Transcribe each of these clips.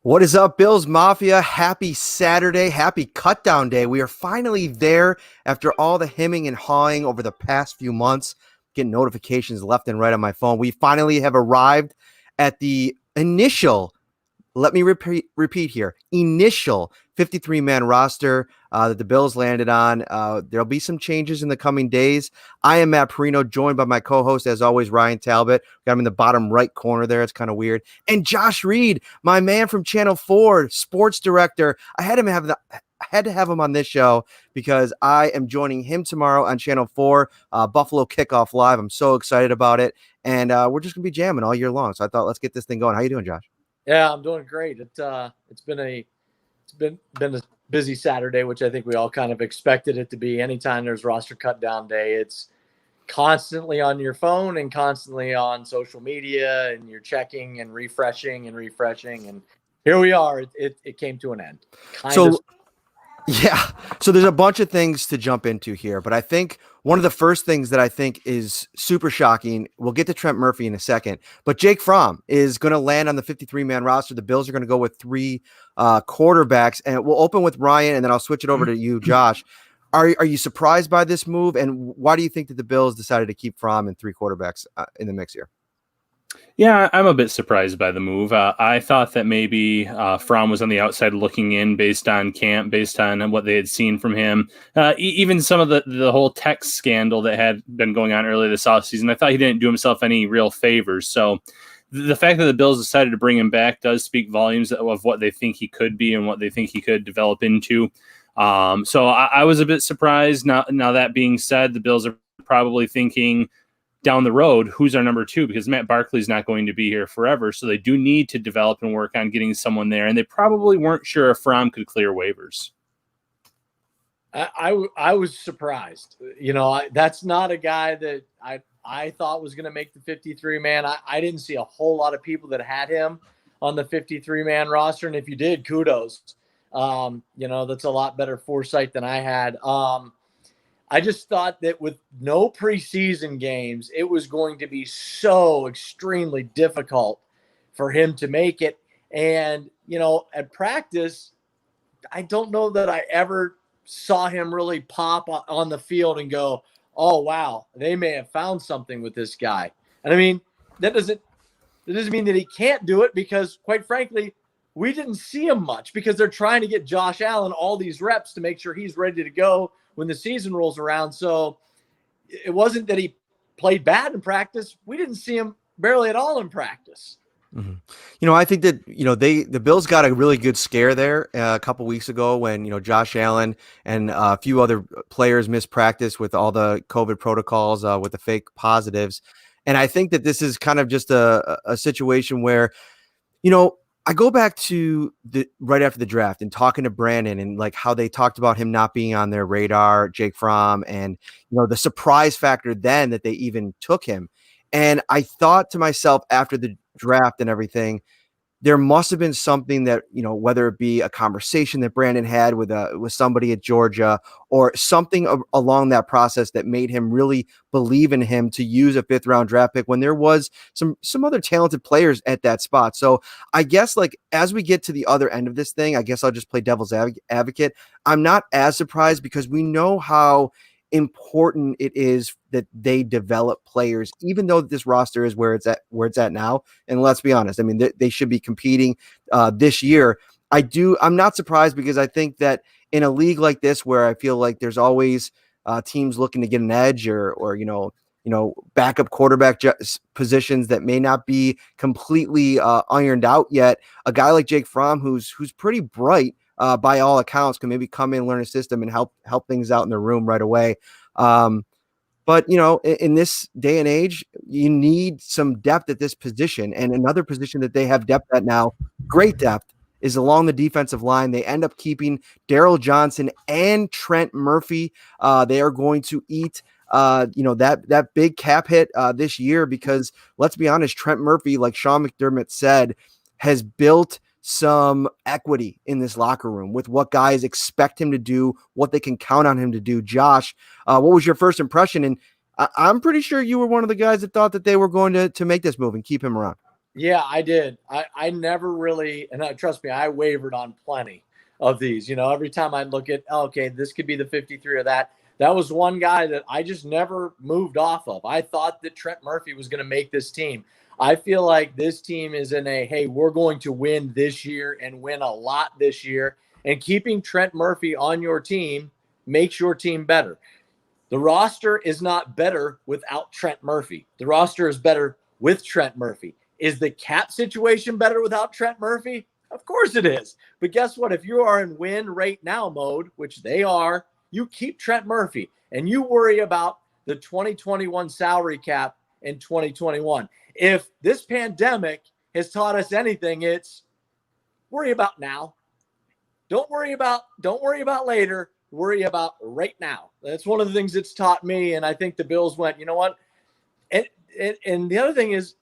What is up, Bills Mafia? Happy Saturday. Happy cutdown day. We are finally there after all the hemming and hawing over the past few months, getting notifications left and right on my phone. We finally have arrived at the initial, let me repeat here, initial 53-man roster that the Bills landed on. There'll be some changes in the coming days. I am Matt Parrino, joined by my co-host, as always, Ryan Talbot. Got him in the bottom right corner there. It's kind of weird. And Josh Reed, my man from Channel 4, sports director. I had to have him on this show because I am joining him tomorrow on Channel 4, Buffalo Kickoff Live. I'm so excited about it. And we're just going to be jamming all year long. So I thought, let's get this thing going. How you doing, Josh? Yeah, I'm doing great. It's been a busy Saturday, which I think we all kind of expected it to be. Anytime there's roster cut down day, it's constantly on your phone and constantly on social media, and you're checking and refreshing. And here we are. It came to an end. Yeah. So there's a bunch of things to jump into here, but I think one of the first things that I think is super shocking, we'll get to Trent Murphy in a second, but Jake Fromm is going to land on the 53-man roster. The Bills are going to go with three quarterbacks, and we'll open with Ryan, and then I'll switch it over to you, Josh. Are you surprised by this move, and why do you think that the Bills decided to keep Fromm and three quarterbacks in the mix here? Yeah, I'm a bit surprised by the move. I thought that maybe Fromm was on the outside looking in based on camp, based on what they had seen from him. Even some of the whole text scandal that had been going on earlier this offseason, I thought he didn't do himself any real favors. So the fact that the Bills decided to bring him back does speak volumes of what they think he could be and what they think he could develop into. So I was a bit surprised. Now that being said, the Bills are probably thinking down the road, who's our number two? Because Matt Barkley's not going to be here forever. So they do need to develop and work on getting someone there. And they probably weren't sure if Fromm could clear waivers. I was surprised. That's not a guy that I thought was going to make the 53-man. I didn't see a whole lot of people that had him on the 53-man roster. And if you did, kudos. That's a lot better foresight than I had. I just thought that with no preseason games, it was going to be so extremely difficult for him to make it. And, at practice, I don't know that I ever saw him really pop on the field and go, oh, wow, they may have found something with this guy. And I mean, that doesn't mean that he can't do it, because quite frankly, we didn't see him much because they're trying to get Josh Allen all these reps to make sure he's ready to go when the season rolls around. So it wasn't that he played bad in practice. We didn't see him barely at all in practice. Mm-hmm. I think that, the Bills got a really good scare there a couple weeks ago when, Josh Allen and a few other players missed practice with all the COVID protocols with the fake positives. And I think that this is kind of just a situation where, I go back to right after the draft and talking to Brandon and like how they talked about him not being on their radar, Jake Fromm, and the surprise factor then that they even took him. And I thought to myself after the draft and everything, there must have been something that, whether it be a conversation that Brandon had with somebody at Georgia or something along that process that made him really believe in him to use a 5th round draft pick when there was some other talented players at that spot. So I guess like as we get to the other end of this thing, I guess I'll just play devil's advocate. I'm not as surprised because we know how important it is that they develop players, even though this roster is where it's at now. And let's be honest, I mean, they should be competing this year. I'm not surprised because I think that in a league like this, where I feel like there's always teams looking to get an edge or backup quarterback positions that may not be completely ironed out yet, a guy like Jake Fromm, who's pretty bright, by all accounts, can maybe come in, learn a system, and help things out in the room right away. But in this day and age, you need some depth at this position, and another position that they have depth at now, great depth, is along the defensive line. They end up keeping Daryl Johnson and Trent Murphy. They are going to eat that big cap hit this year because let's be honest, Trent Murphy, like Sean McDermott said, has built some equity in this locker room with what guys expect him to do, what they can count on him to do. Josh, what was your first impression? And I'm pretty sure you were one of the guys that thought that they were going to make this move and keep him around. Yeah, I did. I never really, and trust me, I wavered on plenty of these. Every time I look at, okay, this could be the 53 or that. That was one guy that I just never moved off of. I thought that Trent Murphy was going to make this team. I feel like this team is in a, hey, we're going to win this year and win a lot this year. And keeping Trent Murphy on your team makes your team better. The roster is not better without Trent Murphy. The roster is better with Trent Murphy. Is the cap situation better without Trent Murphy? Of course it is. But guess what? If you are in win right now mode, which they are, you keep Trent Murphy and you worry about the 2021 salary cap in 2021. If this pandemic has taught us anything, it's worry about now. Don't worry about later. Worry about right now. That's one of the things it's taught me. And I think the Bills went, you know what? And the other thing is,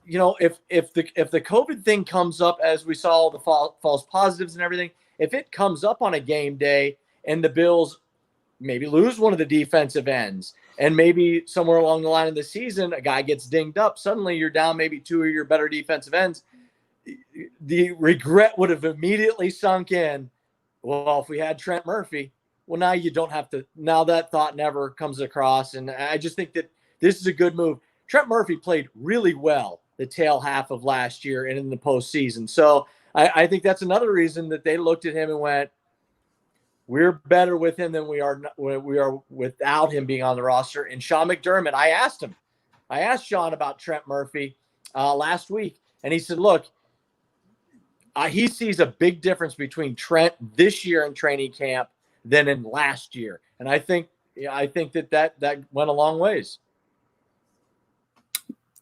if the COVID thing comes up, as we saw the false positives and everything, if it comes up on a game day and the Bills maybe lose one of the defensive ends and maybe somewhere along the line of the season, a guy gets dinged up, suddenly you're down maybe two of your better defensive ends. The regret would have immediately sunk in. Well, if we had Trent Murphy, well, now you don't have to. Now that thought never comes across. And I just think that this is a good move. Trent Murphy played really well the tail half of last year and in the postseason. So I think that's another reason that they looked at him and went, we're better with him than we are without him being on the roster. And Shawn McDermott, I asked Shawn about Trent Murphy last week, and he said, look, he sees a big difference between Trent this year in training camp than in last year. And I think that went a long ways.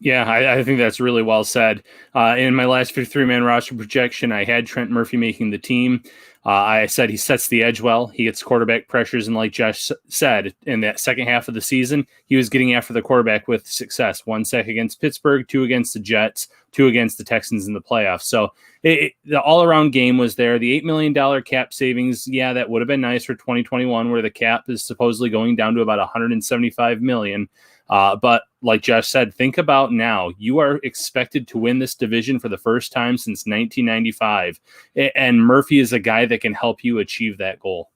Yeah, I think that's really well said. In my last 53-man roster projection, I had Trent Murphy making the team. I said he sets the edge well. He gets quarterback pressures, and like Josh said, in that second half of the season, he was getting after the quarterback with success. 1 sack against Pittsburgh, 2 against the Jets, 2 against the Texans in the playoffs. So the all-around game was there. The $8 million cap savings, yeah, that would have been nice for 2021, where the cap is supposedly going down to about $175 million. But like Josh said, think about now. You are expected to win this division for the first time since 1995. And Murphy is a guy that can help you achieve that goal.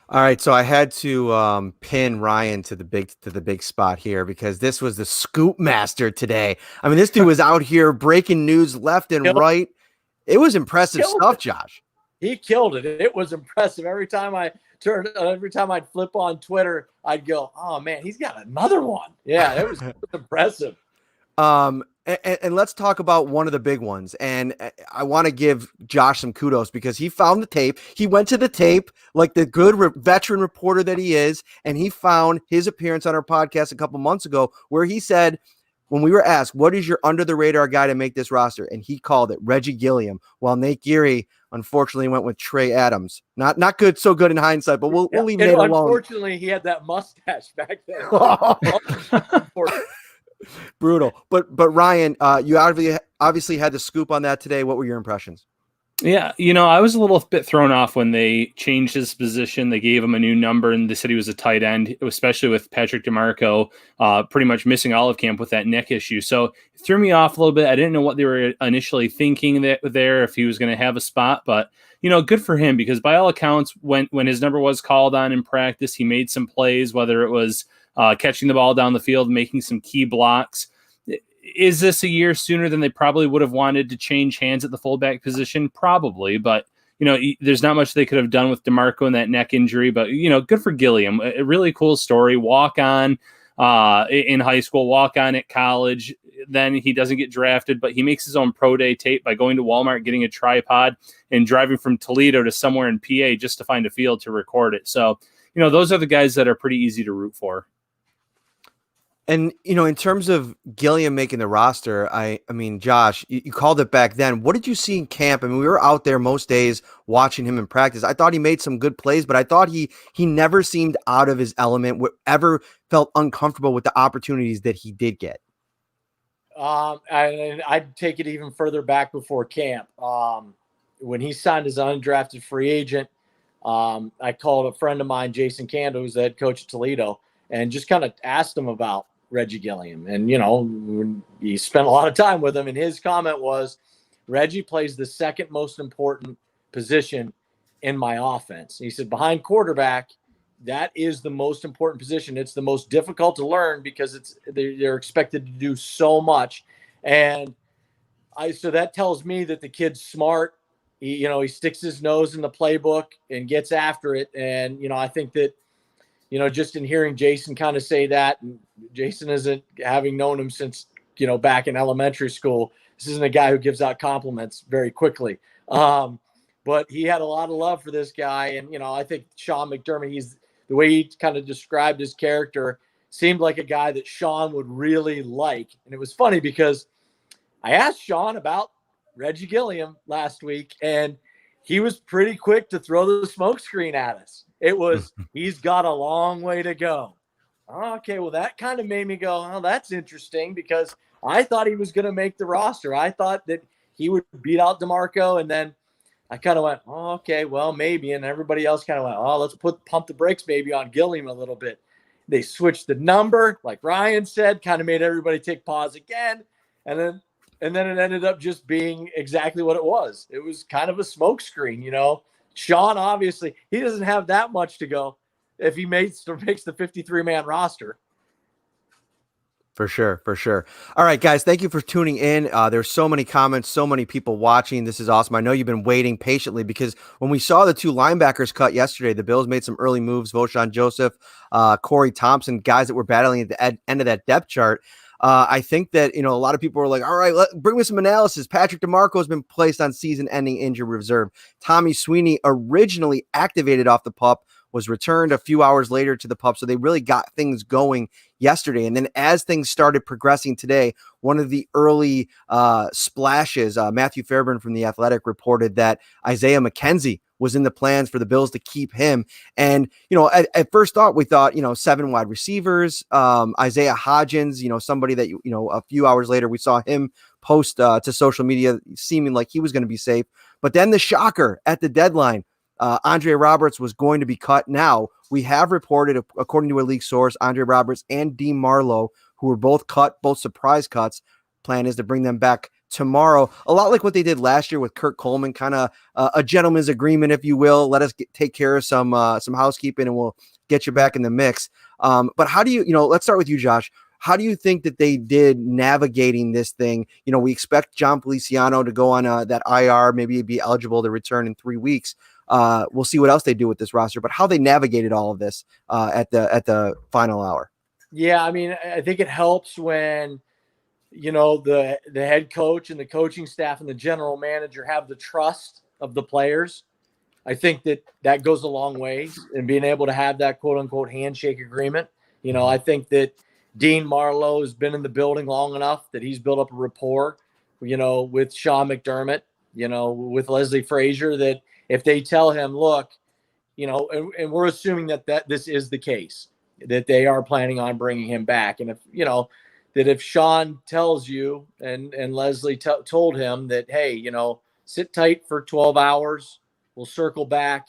All right, so I had to pin Ryan to the big spot here because this was the scoop master today. I mean, this dude was out here breaking news left and right. It was impressive stuff, Josh. He killed it. It was impressive. Every time I'd flip on Twitter, I'd go, "Oh man, he's got another one." Yeah, it was impressive. And let's talk about one of the big ones. And I want to give Josh some kudos because he found the tape. He went to the tape like the good veteran reporter that he is, and he found his appearance on our podcast a couple months ago where he said, when we were asked, what is your under-the-radar guy to make this roster? And he called it Reggie Gilliam, while Nate Geary unfortunately went with Trey Adams. Not good, so good in hindsight, but we'll leave Nate alone. Unfortunately, he had that mustache back then. Brutal. But Ryan, you obviously had the scoop on that today. What were your impressions? Yeah, I was a little bit thrown off when they changed his position. They gave him a new number, and they said he was a tight end, especially with Patrick DeMarco pretty much missing all of camp with that neck issue. So it threw me off a little bit. I didn't know what they were initially thinking there, if he was going to have a spot. But, good for him because by all accounts, when his number was called on in practice, he made some plays, whether it was catching the ball down the field, making some key blocks. Is this a year sooner than they probably would have wanted to change hands at the fullback position? Probably, but there's not much they could have done with DeMarco and that neck injury. But good for Gilliam. A really cool story. Walk on in high school, walk on at college. Then he doesn't get drafted, but he makes his own pro day tape by going to Walmart, getting a tripod, and driving from Toledo to somewhere in PA just to find a field to record it. So those are the guys that are pretty easy to root for. And, in terms of Gilliam making the roster, I mean, Josh, you called it back then. What did you see in camp? I mean, we were out there most days watching him in practice. I thought he made some good plays, but I thought he never seemed out of his element, ever felt uncomfortable with the opportunities that he did get. I'd take it even further back before camp. When he signed as an undrafted free agent, I called a friend of mine, Jason Kando, who's the head coach at Toledo, and just kind of asked him about Reggie Gilliam. And, when he spent a lot of time with him, and his comment was, Reggie plays the second most important position in my offense. He said, behind quarterback, that is the most important position. It's the most difficult to learn because they're expected to do so much. And so that tells me that the kid's smart. He sticks his nose in the playbook and gets after it. And, I think that, just in hearing Jason kind of say that, and Jason isn't, having known him since, back in elementary school, this isn't a guy who gives out compliments very quickly. But he had a lot of love for this guy. And, I think Shawn McDermott, the way he kind of described his character, seemed like a guy that Shawn would really like. And it was funny because I asked Shawn about Reggie Gilliam last week, and he was pretty quick to throw the smokescreen at us. It was, he's got a long way to go. Okay, well, that kind of made me go, oh, that's interesting, because I thought he was going to make the roster. I thought that he would beat out DeMarco, and then I kind of went, oh, okay, well, maybe. And everybody else kind of went, oh, let's pump the brakes maybe on Gilliam a little bit. They switched the number, like Ryan said, kind of made everybody take pause again. And then it ended up just being exactly what it was. It was kind of a smokescreen, Shawn, obviously, he doesn't have that much to go if he makes the 53-man roster. For sure. All right, guys, thank you for tuning in. There's so many comments, so many people watching. This is awesome. I know you've been waiting patiently, because when we saw the two linebackers cut yesterday, the Bills made some early moves. Voshon Joseph, Corey Thompson, guys that were battling at the end of that depth chart. I think that, a lot of people were like, all right, bring me some analysis. Patrick DeMarco has been placed on season-ending injury reserve. Tommy Sweeney, originally activated off the PUP, was returned a few hours later to the PUP. So they really got things going yesterday. And then as things started progressing today, one of the early splashes, Matthew Fairburn from The Athletic reported that Isaiah Mckenzie was in the plans for the Bills to keep him. And, at first thought, we thought, 7 wide receivers, Isaiah Hodgins, somebody that, a few hours later, we saw him post to social media seeming like he was going to be safe. But then the shocker at the deadline, Andre Roberts was going to be cut. Now, we have reported, according to a league source, Andre Roberts and Dean Marlowe, who were both cut, both surprise cuts. Plan is to bring them back tomorrow. A lot like what they did last year with Kurt Coleman, kind of a gentleman's agreement, if you will. Let us take care of some housekeeping, and we'll get you back in the mix. But how do you, let's start with you, Josh. How do you think that they did navigating this thing? We expect John Feliciano to go on that IR, maybe be eligible to return in 3 weeks. We'll see what else they do with this roster, but how they navigated all of this at the final hour. Yeah, I mean, I think it helps when, the head coach and the coaching staff and the general manager have the trust of the players. I think that goes a long way in being able to have that quote unquote handshake agreement. I think that Dean Marlowe has been in the building long enough that he's built up a rapport, with Shawn McDermott, with Leslie Frazier, that if they tell him, look, and we're assuming that this is the case, that they are planning on bringing him back. And that if Shawn tells you and Leslie told him that, hey, sit tight for 12 hours, we'll circle back,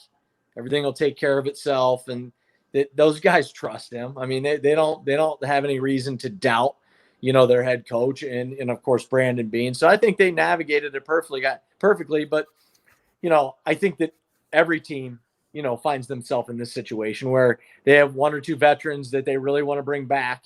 everything will take care of itself. And that those guys trust him. I mean, they don't have any reason to doubt, their head coach and of course, Brandon Beane. So I think they navigated it perfectly. But, I think that every team, finds themselves in this situation where they have 1 or 2 veterans that they really want to bring back.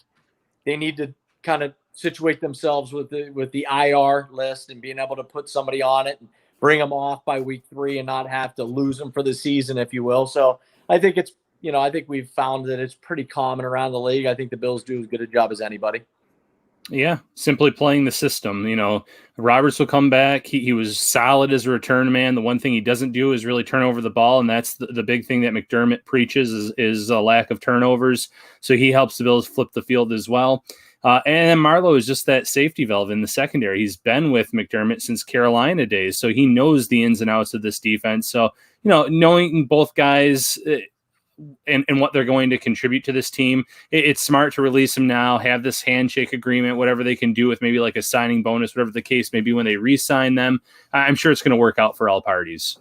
They need to kind of situate themselves with the IR list and being able to put somebody on it and bring them off by week 3 and not have to lose them for the season, if you will. So I think it's, I think we've found that it's pretty common around the league. I think the Bills do as good a job as anybody. Yeah, simply playing the system. Roberts will come back. He was solid as a return man. The one thing he doesn't do is really turn over the ball, and that's the big thing that McDermott preaches is a lack of turnovers. So he helps the Bills flip the field as well. And Marlowe is just that safety valve in the secondary. He's been with McDermott since Carolina days, so he knows the ins and outs of this defense. So, knowing both guys, and what they're going to contribute to this team. It's smart to release them now, have this handshake agreement, whatever they can do with maybe like a signing bonus, whatever the case may be when they re-sign them. I'm sure it's going to work out for all parties.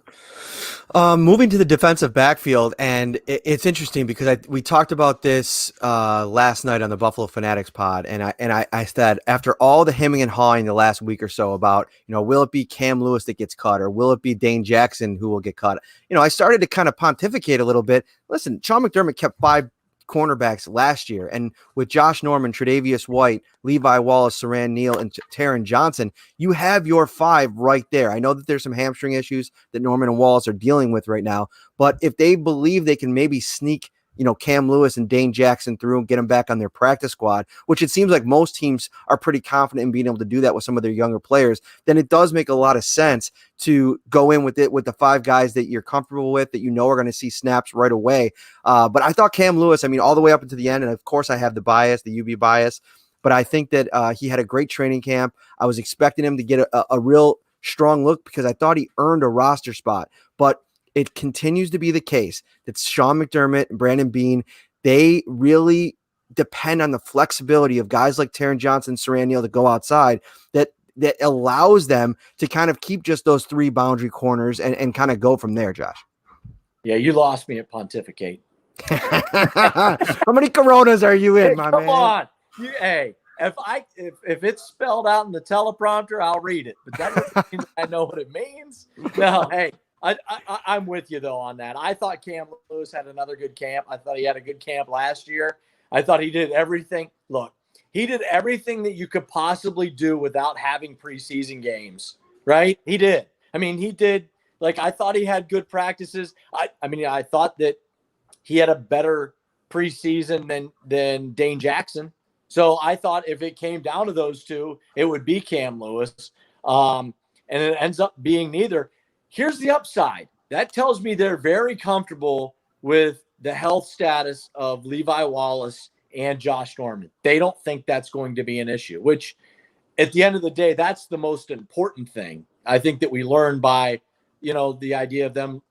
Moving to the defensive backfield, and it's interesting because we talked about this last night on the Buffalo Fanatics pod, and I said after all the hemming and hawing the last week or so about, will it be Cam Lewis that gets cut or will it be Dane Jackson who will get cut? I started to kind of pontificate a little bit. Listen, Sean McDermott kept 5 cornerbacks last year, and with Josh Norman, Tre'Davious White, Levi Wallace, Saran Neal, and Taron Johnson, you have your 5 right there. I know that there's some hamstring issues that Norman and Wallace are dealing with right now, but if they believe they can maybe sneak Cam Lewis and Dane Jackson through and get them back on their practice squad, which it seems like most teams are pretty confident in being able to do that with some of their younger players, then it does make a lot of sense to go in with the 5 guys that you're comfortable with, that are going to see snaps right away. But I thought Cam Lewis, all the way up into the end, and of course I have the UB bias, but I think that he had a great training camp. I was expecting him to get a real strong look because I thought he earned a roster spot, but it continues to be the case that Sean McDermott and Brandon Beane, they really depend on the flexibility of guys like Taron Johnson, Saran Neal to go outside that allows them to kind of keep just those 3 boundary corners and kind of go from there, Josh. Yeah, you lost me at pontificate. How many Coronas are you in, my man? Come on. If it's spelled out in the teleprompter, I'll read it. But that doesn't mean I know what it means. No, hey. I'm with you, though, on that. I thought Cam Lewis had another good camp. I thought he had a good camp last year. I thought he did everything. Look, he did everything that you could possibly do without having preseason games, right? He did. He did. I thought he had good practices. I thought that he had a better preseason than Dane Jackson. So I thought if it came down to those two, it would be Cam Lewis. And it ends up being neither. Here's the upside. That tells me they're very comfortable with the health status of Levi Wallace and Josh Norman. They don't think that's going to be an issue, which at the end of the day, that's the most important thing. I think that we learned by, the idea of them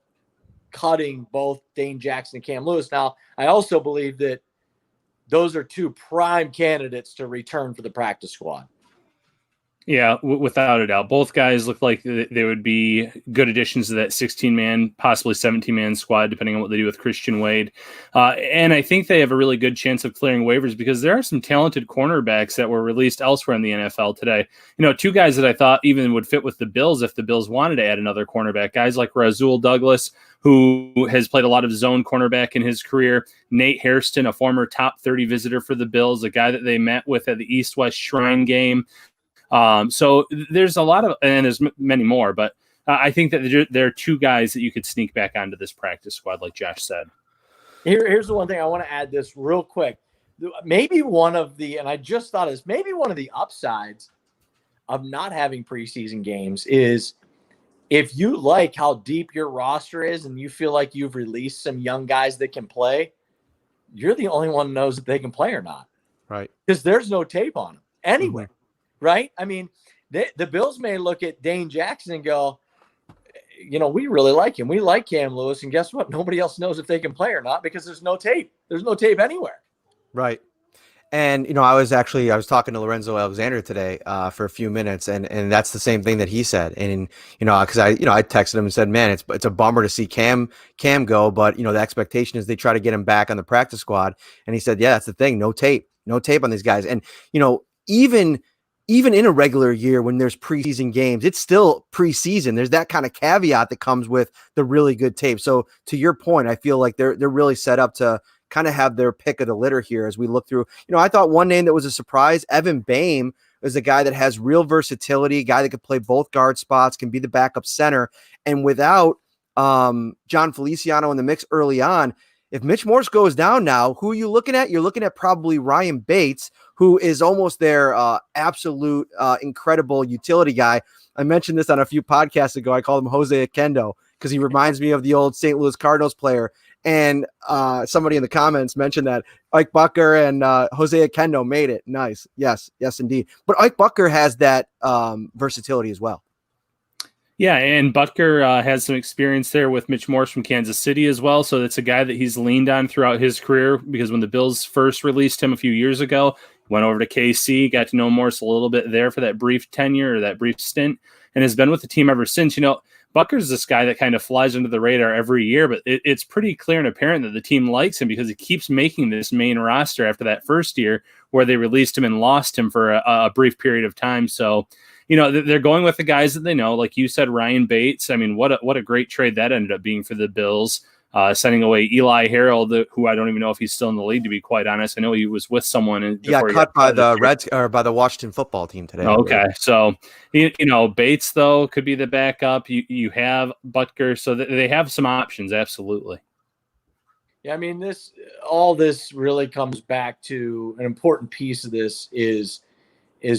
cutting both Dane Jackson and Cam Lewis. Now, I also believe that those are 2 prime candidates to return for the practice squad. Yeah, without a doubt. Both guys look like they would be good additions to that 16-man, possibly 17-man squad, depending on what they do with Christian Wade. And I think they have a really good chance of clearing waivers because there are some talented cornerbacks that were released elsewhere in the NFL today. 2 guys that I thought even would fit with the Bills if the Bills wanted to add another cornerback. Guys like Rasul Douglas, who has played a lot of zone cornerback in his career. Nate Hairston, a former top 30 visitor for the Bills, a guy that they met with at the East-West Shrine game. So there's a lot of, and there's many more, but I think that there are 2 guys that you could sneak back onto this practice squad, like Josh said. Here's the one thing I want to add this real quick. Maybe one of the, and I just thought is maybe one of the upsides of not having preseason games is if you like how deep your roster is and you feel like you've released some young guys that can play, you're the only one who knows if they can play or not. Right. Because there's no tape on them anyway. Mm-hmm. Right? The Bills may look at Dane Jackson and go, we really like him. We like Cam Lewis. And guess what? Nobody else knows if they can play or not because there's no tape. There's no tape anywhere. Right. And, I was talking to Lorenzo Alexander today for a few minutes, and that's the same thing that he said. And, because I texted him and said, man, it's a bummer to see Cam go, but, the expectation is they try to get him back on the practice squad. And he said, yeah, that's the thing. No tape on these guys. And, even in a regular year when there's preseason games, it's still preseason. There's that kind of caveat that comes with the really good tape. So to your point, I feel like they're really set up to kind of have their pick of the litter here as we look through. I thought one name that was a surprise, Evan Baim, is a guy that has real versatility, a guy that could play both guard spots, can be the backup center. And without John Feliciano in the mix early on, if Mitch Morse goes down now, who are you looking at? You're looking at probably Ryan Bates, who is almost their absolute incredible utility guy. I mentioned this on a few podcasts ago. I call him Jose Akendo because he reminds me of the old St. Louis Cardinals player. And somebody in the comments mentioned that Ike Bucker and Jose Akendo made it. Nice. Yes, indeed. But Ike Bucker has that versatility as well. Yeah, and Butker has some experience there with Mitch Morse from Kansas City as well. So it's a guy that he's leaned on throughout his career, because when the Bills first released him a few years ago, went over to KC, got to know Morse a little bit there for that brief tenure or that brief stint, and has been with the team ever since. Butker's this guy that kind of flies under the radar every year, but it's pretty clear and apparent that the team likes him because he keeps making this main roster after that first year where they released him and lost him for a brief period of time. So, they're going with the guys that they know. Like you said, Ryan Bates. I mean, what a great trade that ended up being for the Bills, sending away Eli Harold, who I don't even know if he's still in the league, to be quite honest. I know he was with someone. He got cut by the Reds or by the Washington football team today. Okay, so Bates though could be the backup. You have Butker, so they have some options. Absolutely. Yeah, I mean, all this really comes back to an important piece of this is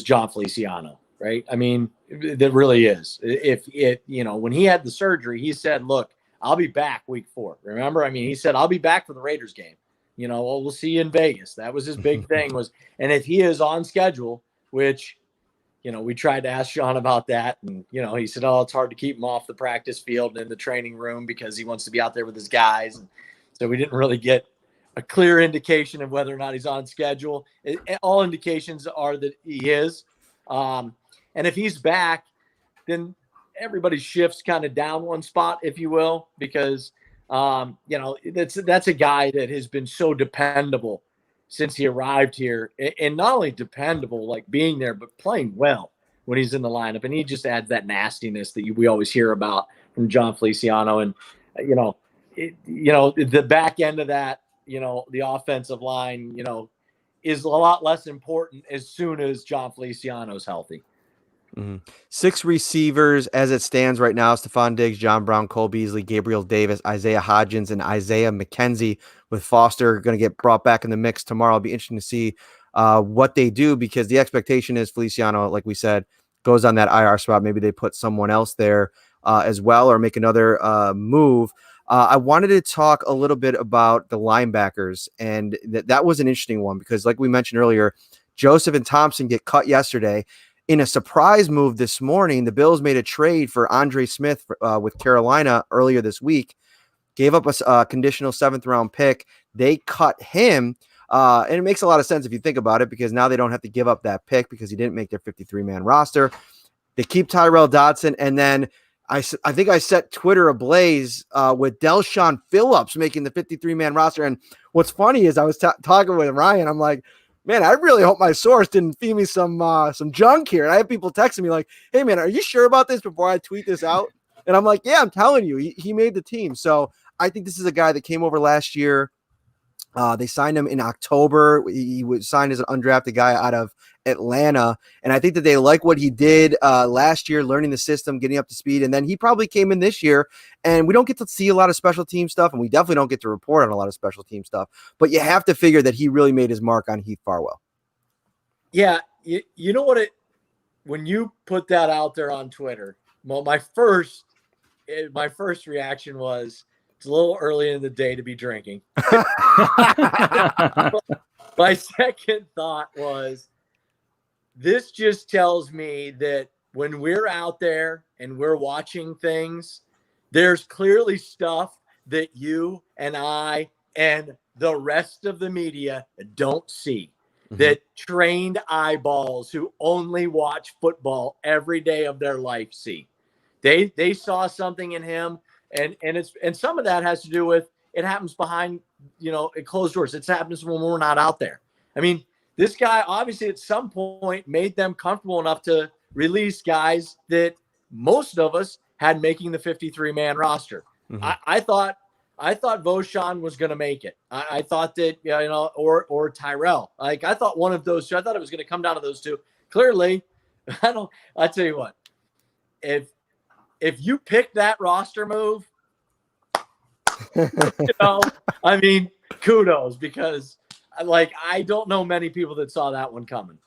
John Feliciano. Right. I mean, that really is. When he had the surgery, he said, look, I'll be back week 4. Remember? I mean, he said, I'll be back for the Raiders game. We'll see you in Vegas. That was his big thing and if he is on schedule, which, we tried to ask Shawn about that. And, he said, it's hard to keep him off the practice field and in the training room because he wants to be out there with his guys. And so we didn't really get a clear indication of whether or not he's on schedule. All indications are that he is. And if he's back, then everybody shifts kind of down one spot, if you will, because, that's a guy that has been so dependable since he arrived here. And not only dependable, like being there, but playing well when he's in the lineup. And he just adds that nastiness that we always hear about from John Feliciano. And, the back end of that, the offensive line, is a lot less important as soon as John Feliciano's healthy. Mm-hmm. 6 receivers as it stands right now: Stephon Diggs, John Brown, Cole Beasley, Gabriel Davis, Isaiah Hodgins, and Isaiah McKenzie, with Foster going to get brought back in the mix tomorrow. It'll be interesting to see what they do, because the expectation is Feliciano, like we said, goes on that IR spot. Maybe they put someone else there as well, or make another move. I wanted to talk a little bit about the linebackers, and that was an interesting one because, like we mentioned earlier, Joseph and Thompson get cut yesterday. In a surprise move this morning, the Bills made a trade for Andre Smith with Carolina earlier this week, gave up a conditional 7th-round pick. They cut him, and it makes a lot of sense if you think about it, because now they don't have to give up that pick because he didn't make their 53-man roster. They keep Tyrell Dodson, and then I think I set Twitter ablaze with Delshon Phillips making the 53-man roster. And what's funny is I was talking with Ryan. I'm like, man, I really hope my source didn't feed me some junk here. And I have people texting me like, hey, man, are you sure about this before I tweet this out? And I'm like, yeah, I'm telling you, he made the team. So I think this is a guy that came over last year. They signed him in October. He was signed as an undrafted guy out of Atlanta. And I think that they like what he did last year, learning the system, getting up to speed. And then he probably came in this year, and we don't get to see a lot of special team stuff, and we definitely don't get to report on a lot of special team stuff. But you have to figure that he really made his mark on Heath Farwell. Yeah. You know what when you put that out there on Twitter, well, my first reaction was, it's a little early in the day to be drinking. My second thought was, this just tells me that when we're out there and we're watching things, there's clearly stuff that you and I and the rest of the media don't see. Mm-hmm. That trained eyeballs who only watch football every day of their life see. They saw something in him. And some of that has to do with, it happens behind, closed doors. It happens when we're not out there. I mean, this guy obviously at some point made them comfortable enough to release guys that most of us had making the 53-man roster. Mm-hmm. I thought Voshan was going to make it. I thought that, or Tyrell. Like, I thought one of those two. I thought it was going to come down to those two. Clearly, I'll tell you what. If you pick that roster move, I mean, kudos, because I don't know many people that saw that one coming.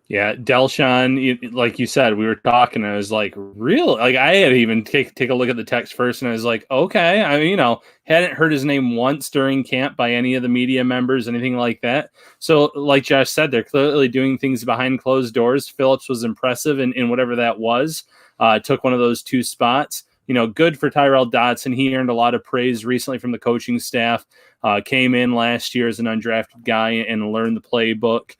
Yeah, Delshawn, like you said, we were talking. And I was like, real? Like I had to even take a look at the text first, and I was like, okay. I mean, hadn't heard his name once during camp by any of the media members, anything like that. So, like Josh said, they're clearly doing things behind closed doors. Phillips was impressive in whatever that was. Took one of those 2 spots. Good for Tyrell Dotson. He earned a lot of praise recently from the coaching staff. Came in last year as an undrafted guy and learned the playbook.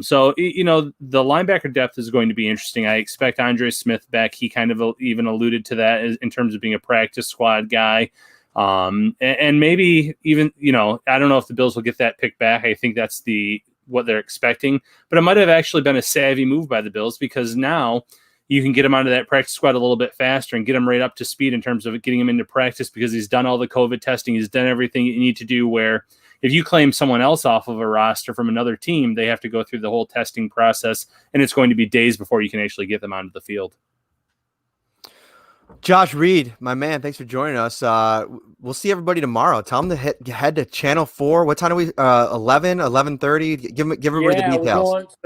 So the linebacker depth is going to be interesting. I expect Andre Smith back. He kind of even alluded to that in terms of being a practice squad guy. And maybe even, I don't know if the Bills will get that pick back. I think that's what they're expecting, but it might have actually been a savvy move by the Bills, because now you can get him onto that practice squad a little bit faster and get him right up to speed in terms of getting him into practice, because he's done all the COVID testing. He's done everything you need to do, where if you claim someone else off of a roster from another team, they have to go through the whole testing process, and it's going to be days before you can actually get them onto the field. Josh Reed, my man, thanks for joining us. We'll see everybody tomorrow. Tell them to head to Channel 4. What time are we? 11, 11:30? Give everybody the details.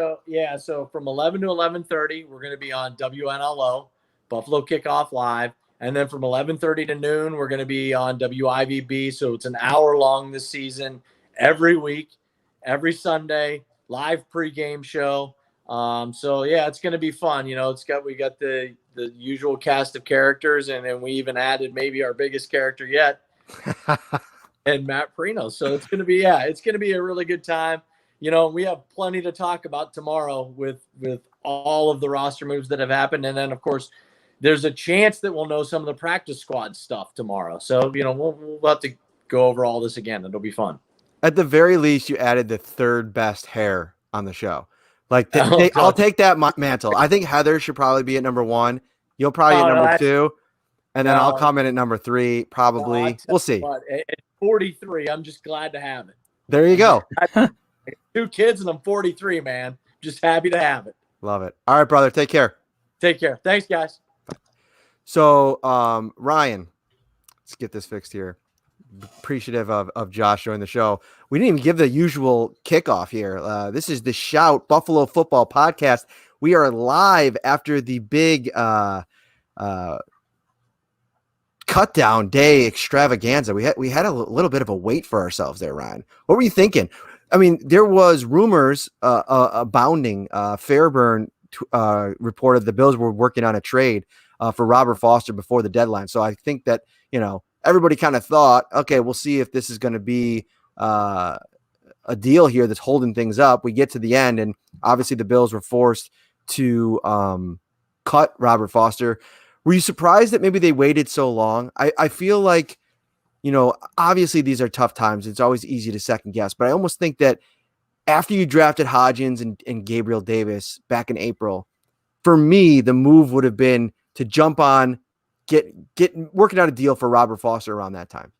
So from 11 to 11:30, we're going to be on WNLO, Buffalo Kickoff Live. And then from 11:30 to noon, we're going to be on WIVB. So it's an hour long this season, every week, every Sunday, live pregame show. It's going to be fun. We got the usual cast of characters, and then we even added maybe our biggest character yet, and Matt Parrino. So it's going to be a really good time. We have plenty to talk about tomorrow with all of the roster moves that have happened, and then of course there's a chance that we'll know some of the practice squad stuff tomorrow. So we'll have to go over all this again. It'll be fun. At the very least, you added the 3rd best hair on the show. Like, I'll take that mantle. I think Heather should probably be at number 1. You'll probably get number 2, and then I'll come in at number 3, probably. We'll see. At 43, I'm just glad to have it. There you go. 2 kids, and I'm 43, man. Just happy to have it. Love it. All right, brother. Take care. Take care. Thanks, guys. So, Ryan, let's get this fixed here. Appreciative of Josh joining the show. We didn't even give the usual kickoff here. This is the Shout Buffalo Football Podcast. We are live after the big cutdown day extravaganza. We had a little bit of a wait for ourselves there, Ryan. What were you thinking? I mean, there was rumors abounding. Fairburn reported the Bills were working on a trade for Robert Foster before the deadline. So I think that, everybody kind of thought, okay, we'll see if this is going to be a deal here that's holding things up. We get to the end, and obviously the Bills were forced to cut Robert Foster. Were you surprised that maybe they waited so long? I feel like, obviously these are tough times. It's always easy to second guess, but I almost think that after you drafted Hodgins and Gabriel Davis back in April, for me, the move would have been to jump on, get working out a deal for Robert Foster around that time.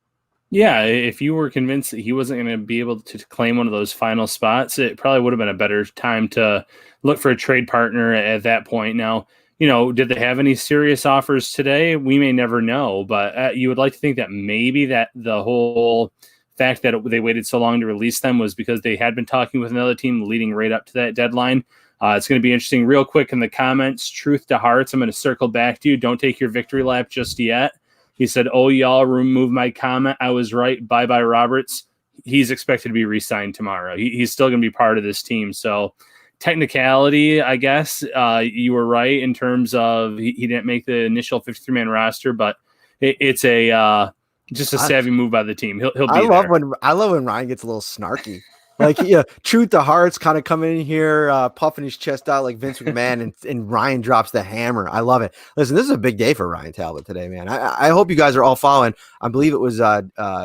Yeah, if you were convinced that he wasn't going to be able to claim one of those final spots, it probably would have been a better time to look for a trade partner at that point. Now, did they have any serious offers today? We may never know, but you would like to think that maybe that the whole fact that they waited so long to release them was because they had been talking with another team leading right up to that deadline. It's going to be interesting. Real quick in the comments, Truth to Hearts, I'm going to circle back to you. Don't take your victory lap just yet. He said, "Oh, y'all remove my comment. I was right. Bye-bye, Roberts." He's expected to be re-signed tomorrow. He's still going to be part of this team. So technicality, I guess, you were right in terms of he didn't make the initial 53-man roster, but it's just a savvy move by the team. He'll be I love when Ryan gets a little snarky. Like, Truth to Hearts kind of coming in here, puffing his chest out like Vince McMahon, and Ryan drops the hammer. I love it. Listen, this is a big day for Ryan Talbot today, man. I hope you guys are all following. I believe it was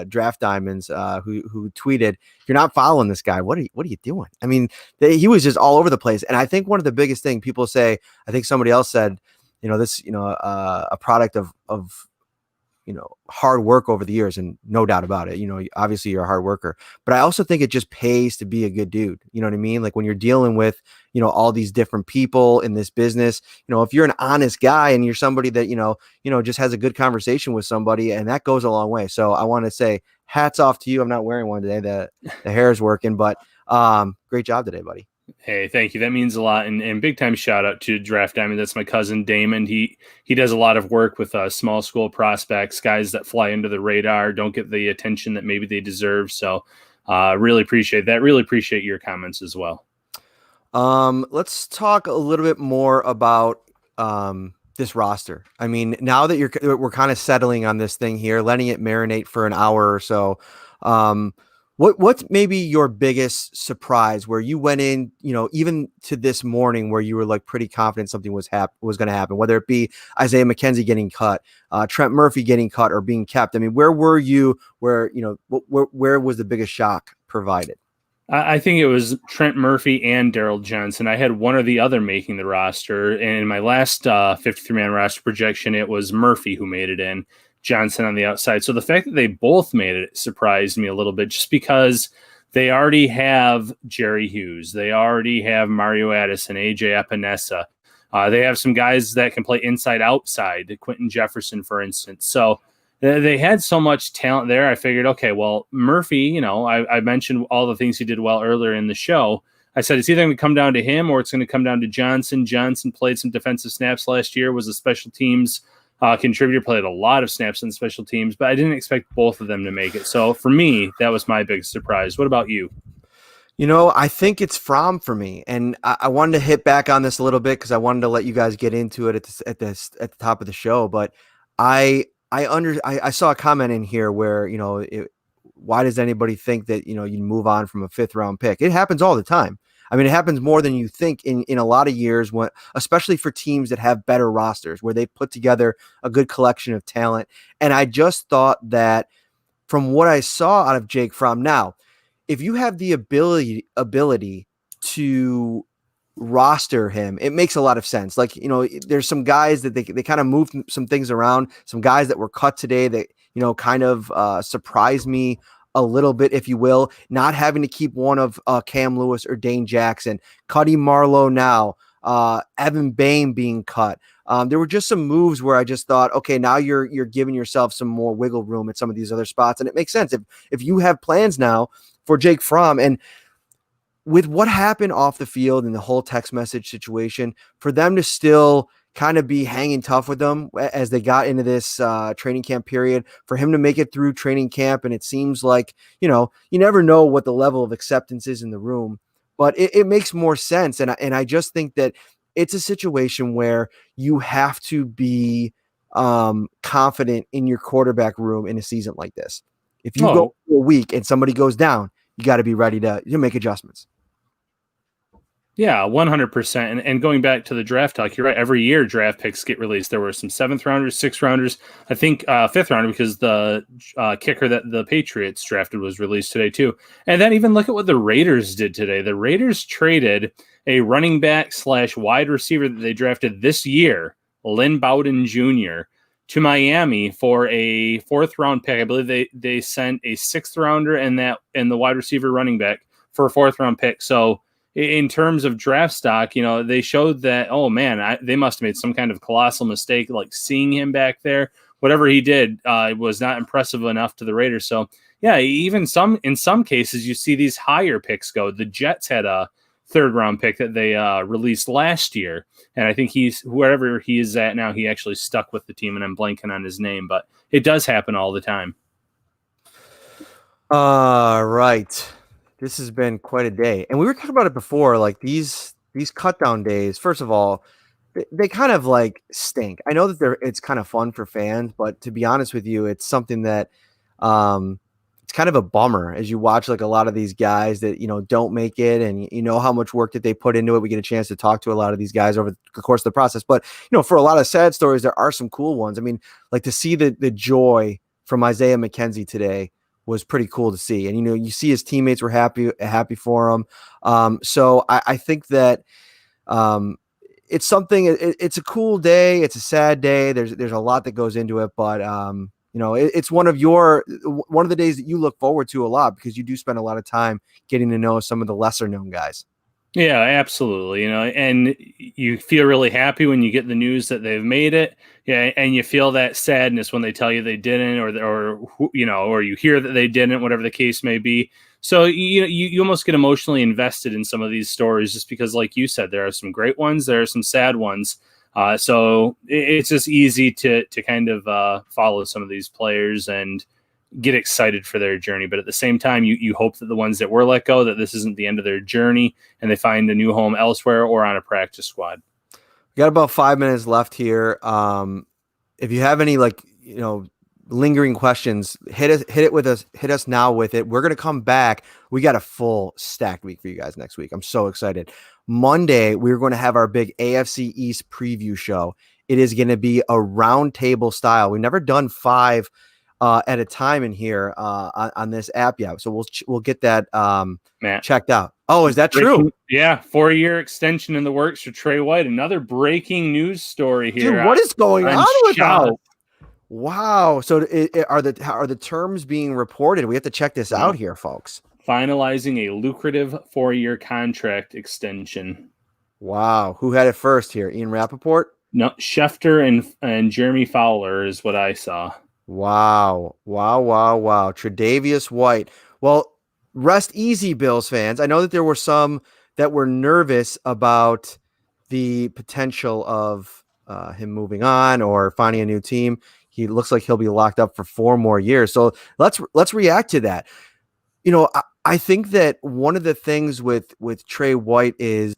Draft Diamonds who tweeted, "If you're not following this guy, what are you doing?" I mean, he was just all over the place. And I think one of the biggest thing people say, I think somebody else said, a product of hard work over the years, and no doubt about it. Obviously you're a hard worker, but I also think it just pays to be a good dude. You know what I mean? Like when you're dealing with, all these different people in this business, if you're an honest guy and you're somebody that, just has a good conversation with somebody, and that goes a long way. So I want to say hats off to you. I'm not wearing one today. The hair is working, but great job today, buddy. Hey, thank you. That means a lot. And big time shout out to Draft Diamond. That's my cousin Damon. He does a lot of work with small school prospects, guys that fly under the radar, don't get the attention that maybe they deserve. So really appreciate that. Really appreciate your comments as well. Let's talk a little bit more about this roster. I mean, now that we're kind of settling on this thing here, letting it marinate for an hour or so. What's maybe your biggest surprise where you went in, even to this morning where you were like pretty confident something was going to happen, whether it be Isaiah McKenzie getting cut, Trent Murphy getting cut or being kept? I mean, where were you? Where was the biggest shock provided? I think it was Trent Murphy and Daryl Johnson. I had one or the other making the roster. And in my last 53-man roster projection, it was Murphy who made it in, Johnson on the outside. So the fact that they both made it surprised me a little bit, just because they already have Jerry Hughes. They already have Mario Addison, AJ Epinesa. They have some guys that can play inside, outside, Quentin Jefferson, for instance. So they had so much talent there. I figured, okay, well, Murphy, I mentioned all the things he did well earlier in the show. I said it's either going to come down to him or it's going to come down to Johnson. Johnson played some defensive snaps last year, was a special teams contributor, played a lot of snaps in special teams, but I didn't expect both of them to make it. So for me, that was my big surprise. What about you? I think it's Fromm for me, and I wanted to hit back on this a little bit because I wanted to let you guys get into it at the top of the show. But I saw a comment in here where why does anybody think that you move on from a 5th round pick? It happens all the time. I mean, it happens more than you think in a lot of years, when, especially for teams that have better rosters, where they put together a good collection of talent. And I just thought that from what I saw out of Jake Fromm, now, if you have the ability to roster him, it makes a lot of sense. Like, there's some guys that they kind of moved some things around, some guys that were cut today that, kind of surprised me a little bit, if you will, not having to keep one of Cam Lewis or Dane Jackson, Cuddy Marlowe now, Evan Baim being cut. There were just some moves where I just thought, okay, now you're giving yourself some more wiggle room at some of these other spots. And it makes sense if you have plans now for Jake Fromm, and with what happened off the field and the whole text message situation, for them to still kind of be hanging tough with them as they got into this training camp period, for him to make it through training camp. And it seems like, you never know what the level of acceptance is in the room, but it makes more sense. And I just think that it's a situation where you have to be confident in your quarterback room in a season like this. If you go for a week and somebody goes down, you got to be ready to make adjustments. Yeah, 100%. And going back to the draft talk, you're right. Every year draft picks get released. There were some 7th rounders, 6th rounders, I think 5th rounder, because the kicker that the Patriots drafted was released today too. And then even look at what the Raiders did today. The Raiders traded a running back / wide receiver that they drafted this year, Lynn Bowden Jr., to Miami for a 4th round pick. I believe they sent a 6th rounder and the wide receiver running back for a 4th round pick. So in terms of draft stock, they showed that, oh man, they must have made some kind of colossal mistake, like seeing him back there. Whatever he did was not impressive enough to the Raiders. So yeah, even in some cases, you see these higher picks go. The Jets had a 3rd round pick that they released last year. And I think wherever he is at now, he actually stuck with the team, and I'm blanking on his name, but it does happen all the time. Right. This has been quite a day. And we were talking about it before, like these cut down days, first of all, they kind of like stink. I know that it's kind of fun for fans, but to be honest with you, it's something that it's kind of a bummer as you watch like a lot of these guys that, don't make it, and how much work that they put into it. We get a chance to talk to a lot of these guys over the course of the process. But, for a lot of sad stories, there are some cool ones. I mean, like to see the joy from Isaiah McKenzie today was pretty cool to see. And, you see his teammates were happy for him. So I think that it's something, it's a cool day. It's a sad day. There's a lot that goes into it, but it's one of the days that you look forward to a lot, because you do spend a lot of time getting to know some of the lesser known guys. Yeah, absolutely. And you feel really happy when you get the news that they've made it. Yeah, and you feel that sadness when they tell you they didn't, or you hear that they didn't, whatever the case may be. So you almost get emotionally invested in some of these stories just because, like you said, there are some great ones, there are some sad ones. So it's just easy to kind of follow some of these players and get excited for their journey. But at the same time, you hope that the ones that were let go, that this isn't the end of their journey and they find a new home elsewhere or on a practice squad. We got about 5 minutes left here. If you have any lingering questions, hit us now with it. We're gonna come back. We got a full stacked week for you guys next week. I'm so excited. Monday, we're going to have our big AFC East preview show. It is going to be a round table style. We've never done 5 at a time in here on this app yet. So we'll get that Matt, checked out. Oh, is that true? Yeah, 4-year extension in the works for Trey White. Another breaking news story here. Dude, what is going on with Shawn. that? Wow. So are the terms being reported? We have to check this out here, folks. Finalizing a lucrative 4-year contract extension. Wow. Who had it first here? Ian Rappaport? No, Schefter and Jeremy Fowler is what I saw. Wow. Tre'Davious White. Well, rest easy, Bills fans. I know that there were some that were nervous about the potential of him moving on or finding a new team. He looks like he'll be locked up for 4 more years. So let's react to that. I think that one of the things with Trey White is,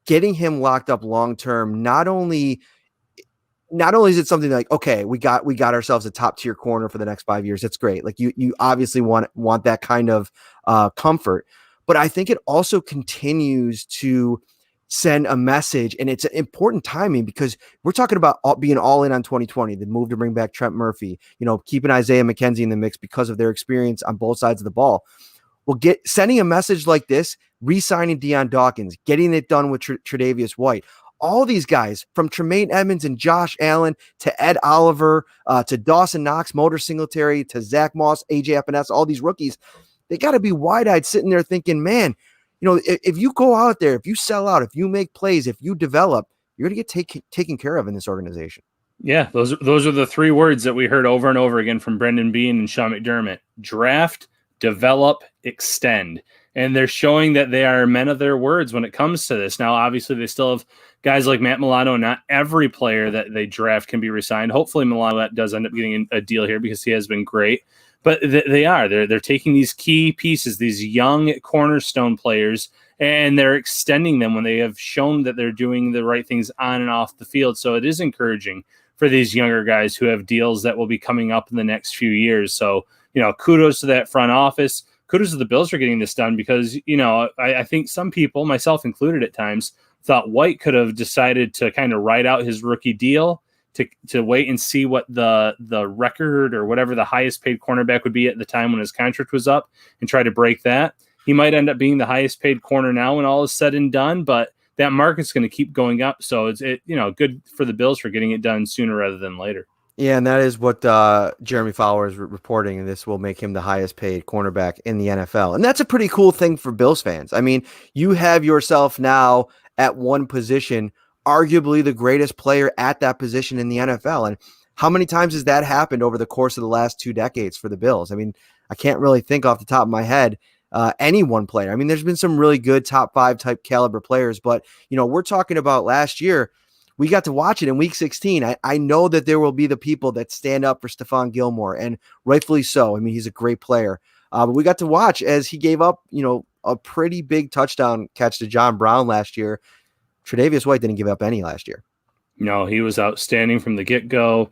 getting him locked up long term. Not only is it something like, okay, we got ourselves a top tier corner for the next 5 years. That's great. Like you obviously want that kind of comfort, but I think it also continues to send a message, and it's an important timing because we're talking about being all in on 2020, the move to bring back Trent Murphy, keeping Isaiah McKenzie in the mix because of their experience on both sides of the ball. Well, sending a message like this, re-signing Deion Dawkins, getting it done with Tre'Davious White, all these guys from Tremaine Edmonds and Josh Allen to Ed Oliver to Dawson Knox, Motor Singletary to Zach Moss, AJ Epinesa, all these rookies, they got to be wide-eyed sitting there thinking, man, if you go out there, if you sell out, if you make plays, if you develop, you're going to get taken care of in this organization. Yeah, those are the 3 words that we heard over and over again from Brendan Bean and Sean McDermott. Draft, develop, extend. And they're showing that they are men of their words when it comes to this. Now, obviously, they still have guys like Matt Milano. Not every player that they draft can be re-signed. Hopefully, Milano does end up getting a deal here because he has been great. But they're taking these key pieces, these young cornerstone players, and they're extending them when they have shown that they're doing the right things on and off the field. So it is encouraging for these younger guys who have deals that will be coming up in the next few years. So, kudos to that front office. Kudos to the Bills for getting this done because, I think some people, myself included at times, thought White could have decided to kind of ride out his rookie deal to wait and see what the record or whatever the highest paid cornerback would be at the time when his contract was up and try to break that. He might end up being the highest paid corner now when all is said and done, but that market's going to keep going up. So it's good for the Bills for getting it done sooner rather than later. Yeah, and that is what Jeremy Fowler is reporting, and this will make him the highest paid cornerback in the NFL. And that's a pretty cool thing for Bills fans. I mean, you have yourself now at one position, arguably the greatest player at that position in the NFL. And how many times has that happened over the course of the last 2 decades for the Bills? I mean, I can't really think off the top of my head any one player. I mean, there's been some really good top 5 type caliber players, but, we're talking about last year. We got to watch it in week 16. I know that there will be the people that stand up for Stephon Gilmore, and rightfully so. I mean, he's a great player. But we got to watch as he gave up, a pretty big touchdown catch to John Brown last year. Tre'Davious White didn't give up any last year. No, he was outstanding from the get-go.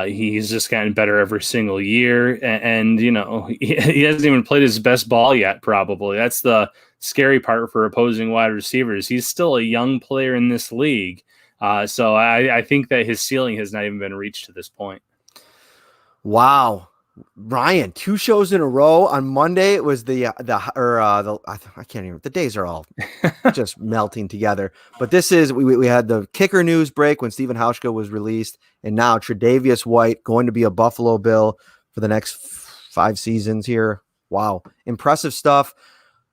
He's just gotten better every single year. And he hasn't even played his best ball yet, probably. That's the scary part for opposing wide receivers. He's still a young player in this league. So I think that his ceiling has not even been reached to this point. Wow. Ryan, 2 shows in a row. On Monday, it was I can't even, the days are all just melting together. But this is, we had the kicker news break when Stephen Hauschka was released, and now Tre'Davious White going to be a Buffalo Bill for the next 5 seasons here. Wow. Impressive stuff.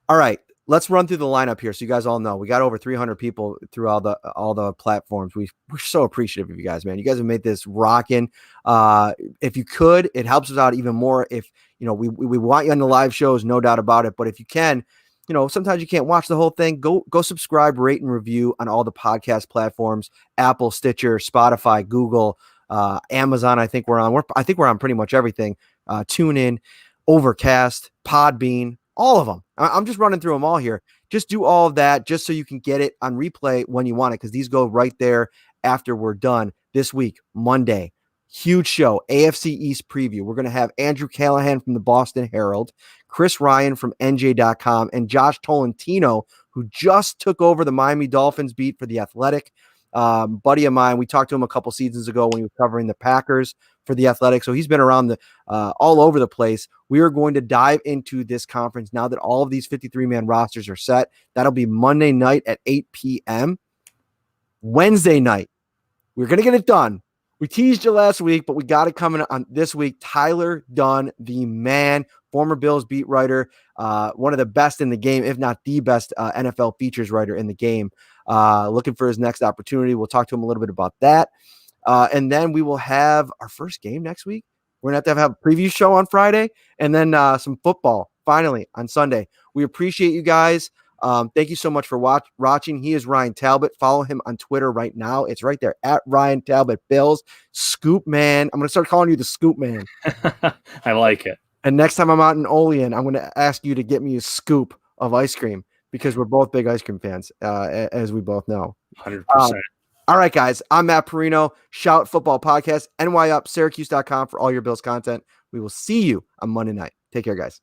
All right. let's run through the lineup here so you guys all know. We got over 300 people through all the platforms. We're so appreciative of you guys, man. You guys have made this rocking. If you could, it helps us out even more. If we want you on the live shows, no doubt about it. But if you can, sometimes you can't watch the whole thing. Go subscribe, rate, and review on all the podcast platforms: Apple, Stitcher, Spotify, Google, Amazon. I think we're on. I think we're on pretty much everything. TuneIn, Overcast, Podbean, all of them. I'm just running through them all here. Just do all of that just so you can get it on replay when you want it, because these go right there after we're done this week, Monday. Huge show, AFC East preview. We're going to have Andrew Callahan from the Boston Herald, Chris Ryan from NJ.com, and Josh Tolentino, who just took over the Miami Dolphins beat for The Athletic. Buddy of mine, we talked to him a couple seasons ago when he was covering the Packers for The Athletic. So he's been around all over the place. We are going to dive into this conference now that all of these 53-man rosters are set. That'll be Monday night at 8 p.m. Wednesday night, we're going to get it done. We teased you last week, but we got it coming on this week. Tyler Dunn, the man, former Bills beat writer, one of the best in the game, if not the best NFL features writer in the game. Looking for his next opportunity. We'll talk to him a little bit about that. And then we will have our first game next week. We're going to have a preview show on Friday, and then some football finally on Sunday. We appreciate you guys. Thank you so much for watching. He is Ryan Talbot. Follow him on Twitter right now. It's right there at Ryan Talbot Bills. Scoop Man. I'm going to start calling you the Scoop Man. I like it. And next time I'm out in Olean, I'm going to ask you to get me a scoop of ice cream, because we're both big ice cream fans, as we both know. 100%. All right, guys. I'm Matt Parrino, Shout Football Podcast, NY Up, Syracuse.com for all your Bills content. We will see you on Monday night. Take care, guys.